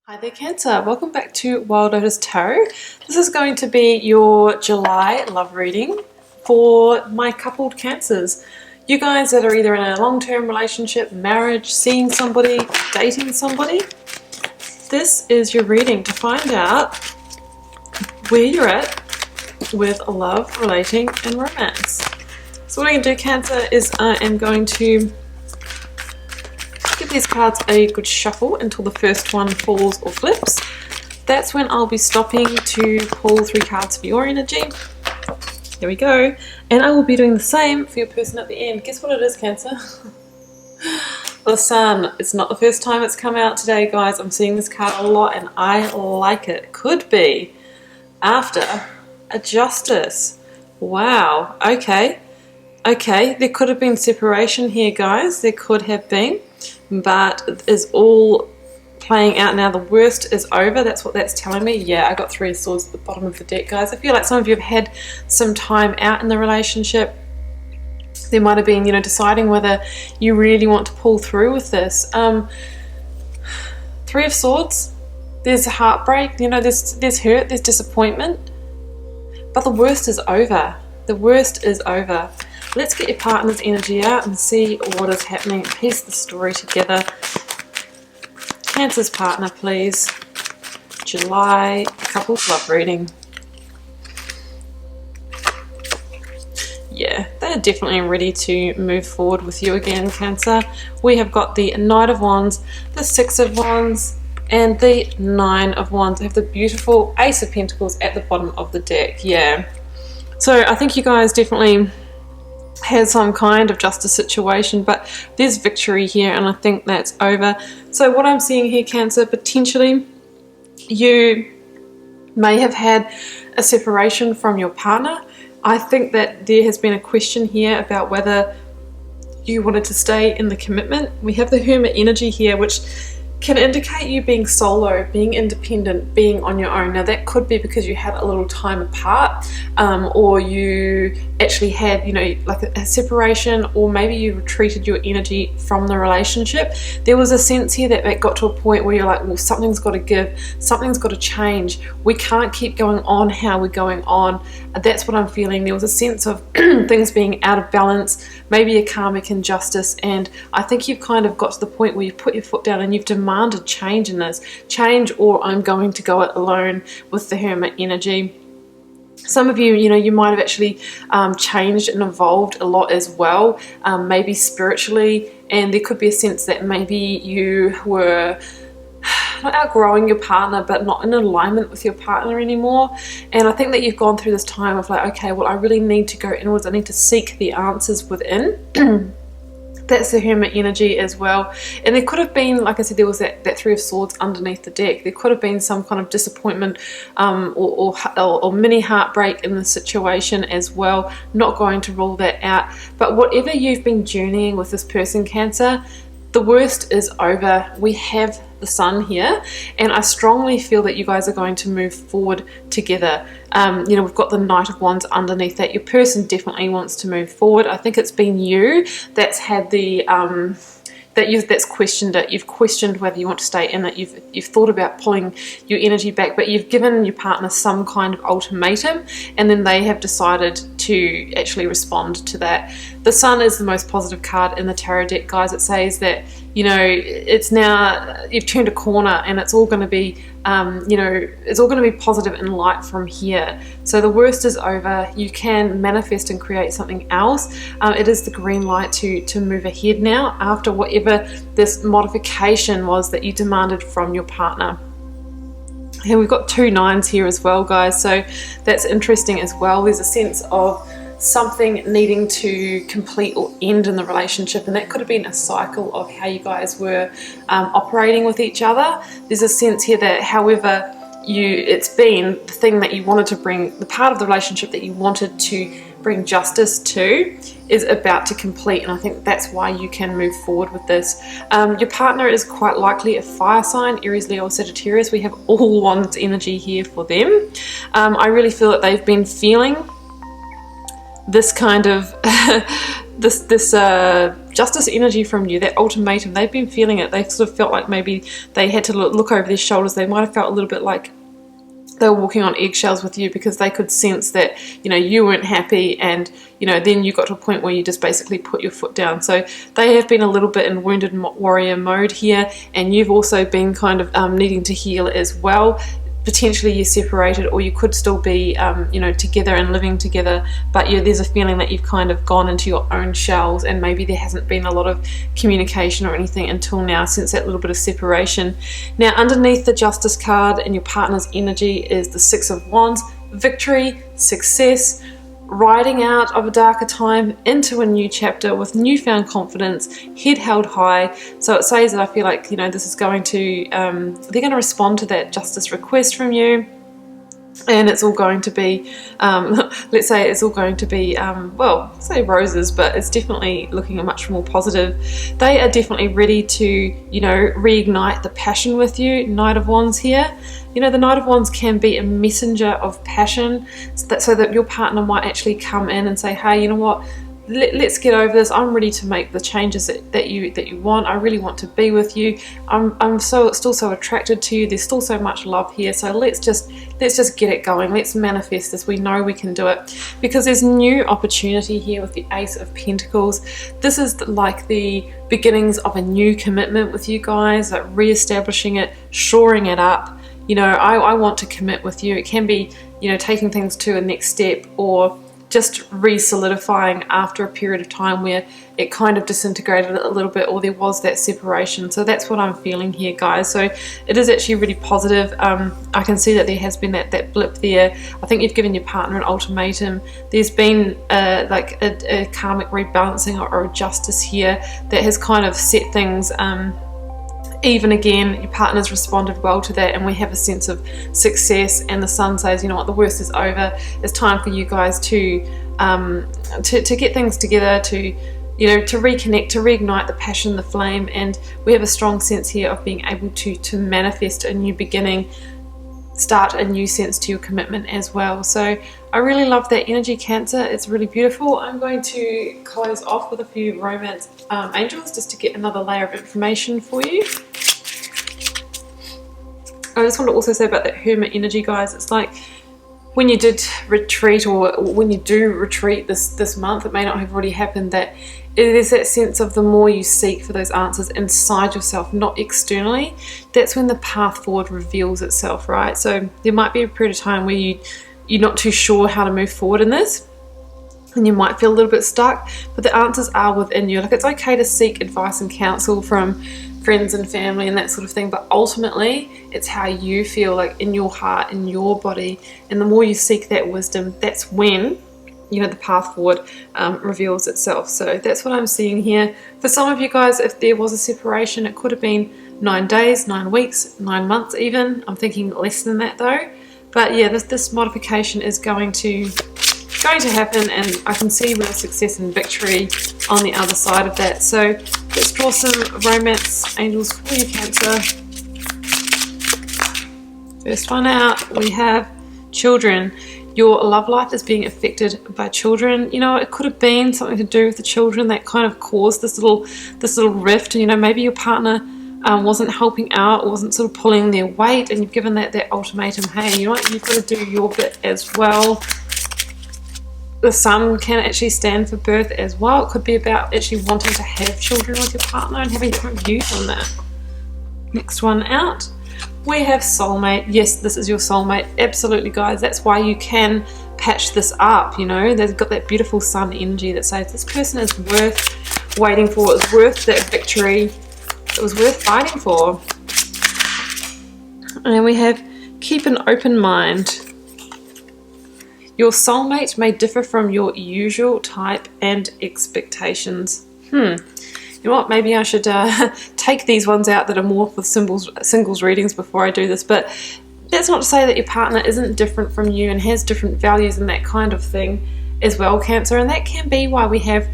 Hi there Cancer, welcome back to Wild Lotus Tarot. This is going to be your July love reading for my coupled Cancers. You guys that are either in a long-term relationship, marriage, seeing somebody, dating somebody, this is your reading to find out where you're at with love, relating and romance. So what I can do, Cancer, is I am going to give these cards a good shuffle until the first one falls or flips. That's when I'll be stopping to pull 3 cards for your energy. There we go. And I will be doing the same for your person at the end. Guess what it is, Cancer? The Sun. It's not the first time it's come out today, guys. I'm seeing this card a lot and I like it. Could be after a Justice. Wow. Okay. Okay. There could have been separation here, guys. There could have been. But it is all playing out now. The worst is over. That's what that's telling me. Yeah, I got 3 of Swords at the bottom of the deck, guys. I feel like some of you have had some time out in the relationship. There might have been, deciding whether you really want to pull through with this. 3 of Swords. There's heartbreak. There's hurt. There's disappointment. But the worst is over. The worst is over. Let's get your partner's energy out and see what is happening. Piece the story together. Cancer's partner, please. July couples love reading. Yeah, they're definitely ready to move forward with you again, Cancer. We have got the Knight of Wands, the 6 of Wands, and the 9 of Wands. I have the beautiful Ace of Pentacles at the bottom of the deck. Yeah. So I think you guys definitely had some kind of justice situation, but there's victory here and I think that's over. So what I'm seeing here, Cancer, potentially you may have had a separation from your partner. I think that there has been a question here about whether you wanted to stay in the commitment. We have the Hermit energy here, which can indicate you being solo, being independent, being on your own. Now that could be because you had a little time apart, or you actually had, like a separation, or maybe you retreated your energy from the relationship. There was a sense here that it got to a point where you're like, well, something's got to give, something's got to change. We can't keep going on how we're going on. That's what I'm feeling. There was a sense of things being out of balance, maybe a karmic injustice, and I think you've kind of got to the point where you've put your foot down and you've demanded change in this. Change, or I'm going to go it alone with the Hermit energy. Some of you, you might have actually changed and evolved a lot as well, maybe spiritually, and there could be a sense that maybe you were not outgrowing your partner, but not in alignment with your partner anymore. And I think that you've gone through this time of like, okay, well, I really need to go inwards. I need to seek the answers within. That's the Hermit energy as well. And there could have been, like I said, there was that 3 of Swords underneath the deck. There could have been some kind of disappointment or mini heartbreak in the situation as well. Not going to rule that out. But whatever you've been journeying with this person, Cancer, the worst is over. We have the Sun here, and I strongly feel that you guys are going to move forward together. We've got the Knight of Wands underneath that. Your person definitely wants to move forward. I think it's been you that's had the that's questioned it. You've questioned whether you want to stay in it. You've thought about pulling your energy back, but you've given your partner some kind of ultimatum, and then they have decided to actually respond to that. The Sun is the most positive card in the tarot deck, guys. It says that it's now you've turned a corner, and it's all going to be it's all going to be positive and light from here. So the worst is over. You can manifest and create something else. It is the green light to move ahead now after whatever this modification was that you demanded from your partner. And we've got 2 9s here as well, guys, so that's interesting as well. There's a sense of something needing to complete or end in the relationship, and that could have been a cycle of how you guys were operating with each other. There's a sense here that however it's been the thing that you wanted to bring, the part of the relationship that you wanted to bring justice to is about to complete, and I think that's why you can move forward with this. Your partner is quite likely a fire sign, Aries, Leo, or Sagittarius. We have all Wands energy here for them. I really feel that they've been feeling this kind of this justice energy from you, that ultimatum. They've been feeling it. They sort of felt like maybe they had to look over their shoulders. They might have felt a little bit like they were walking on eggshells with you, because they could sense that, you know, you weren't happy, and, you know, then you got to a point where you just basically put your foot down. So they have been a little bit in wounded warrior mode here, and you've also been kind of needing to heal as well. Potentially you're separated, or you could still be you know, together and living together, but there's a feeling that you've kind of gone into your own shells, and maybe there hasn't been a lot of communication or anything until now, since that little bit of separation. Now, underneath the Justice card in your partner's energy is the Six of Wands, victory, success, riding out of a darker time into a new chapter with newfound confidence, head held high. So it says that I feel like, you know, this is going to, they're going to respond to that justice request from you. And it's all going to be, let's say it's all going to be, well, say roses, but it's definitely looking much more positive. They are definitely ready to, you know, reignite the passion with you. Knight of Wands here. You know, the Knight of Wands can be a messenger of passion, so that your partner might actually come in and say, hey, you know what, let's get over this. I'm ready to make the changes that you want. I really want to be with you. I'm still so attracted to you. There's still so much love here. So let's just get it going. Let's manifest this. We know we can do it, because there's new opportunity here with the Ace of Pentacles. This is like the beginnings of a new commitment with you guys, like re-establishing it, shoring it up. You know, I want to commit with you. It can be, you know, taking things to a next step, or just re-solidifying after a period of time where it kind of disintegrated a little bit, or there was that separation. So that's what I'm feeling here, guys. So it is actually really positive. I can see that there has been that blip there. I think you've given your partner an ultimatum. There's been like a karmic rebalancing or a justice here that has kind of set things even again. Your partner's responded well to that, and we have a sense of success, and the sun says, you know what, the worst is over. It's time for you guys to get things together, to, you know, to reconnect, to reignite the passion, the flame. And we have a strong sense here of being able to manifest a new beginning, start a new sense to your commitment as well. So I really love that energy, Cancer. It's really beautiful. I'm going to close off with a few romance angels, just to get another layer of information for you. I just want to also say about that Hermit energy, guys. It's like when you did retreat, or when you do retreat this month, it may not have already happened, that it is that sense of the more you seek for those answers inside yourself, not externally, that's when the path forward reveals itself, right? So there might be a period of time where you're not too sure how to move forward in this, and you might feel a little bit stuck, but the answers are within you. Like, it's okay to seek advice and counsel from friends and family and that sort of thing, but ultimately it's how you feel, like in your heart, in your body. And the more you seek that wisdom, that's when, you know, the path forward reveals itself. So that's what I'm seeing here. For some of you guys, if there was a separation, it could have been 9 days, 9 weeks, 9 months even. I'm thinking less than that though. But yeah, this modification is going to happen, and I can see real success and victory on the other side of that. So let's draw some romance angels for you, Cancer. First one out, we have children. Your love life is being affected by children. You know, it could have been something to do with the children that kind of caused this little rift. You know, maybe your partner wasn't helping out, or wasn't sort of pulling their weight, and you've given that ultimatum. Hey, you know what, you've got to do your bit as well. The sun can actually stand for birth as well. It could be about actually wanting to have children with your partner and having different views on that. Next one out, we have soulmate. Yes, this is your soulmate. Absolutely, guys. That's why you can patch this up. You know, they've got that beautiful sun energy that says this person is worth waiting for. It's worth that victory. It was worth fighting for. And then we have keep an open mind. Your soulmate may differ from your usual type and expectations. You know what, maybe I should take these ones out that are more for singles readings before I do this. But that's not to say that your partner isn't different from you and has different values and that kind of thing as well, Cancer. And that can be why we have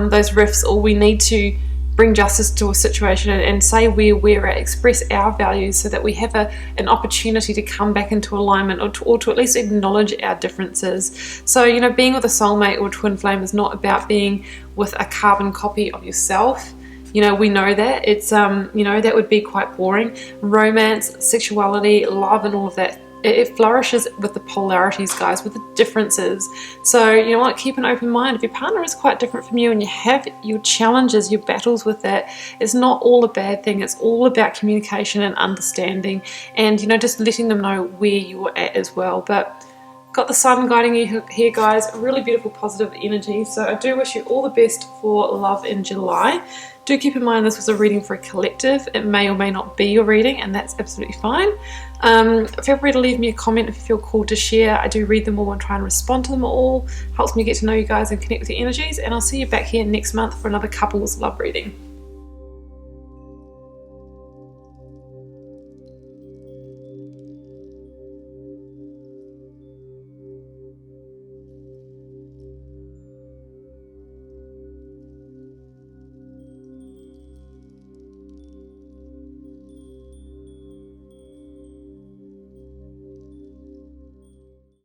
those rifts, or we need to bring justice to a situation and say where we're at, express our values so that we have an opportunity to come back into alignment, or to at least acknowledge our differences. So, you know, being with a soulmate or twin flame is not about being with a carbon copy of yourself. You know, we know that it's you know, that would be quite boring. Romance, sexuality, love, and all of that, it flourishes with the polarities, guys, with the differences. So, you know what, keep an open mind. If your partner is quite different from you and you have your challenges, your battles with that, it's not all a bad thing. It's all about communication and understanding, and, you know, just letting them know where you're at as well. But got the sun guiding you here, guys. Really beautiful, positive energy. So I do wish you all the best for love in July. Do keep in mind this was a reading for a collective. It may or may not be your reading, and that's absolutely fine. Feel free to leave me a comment if you feel called to share. I do read them all and try and respond to them all. Helps me get to know you guys and connect with your energies. And I'll see you back here next month for another couples love reading.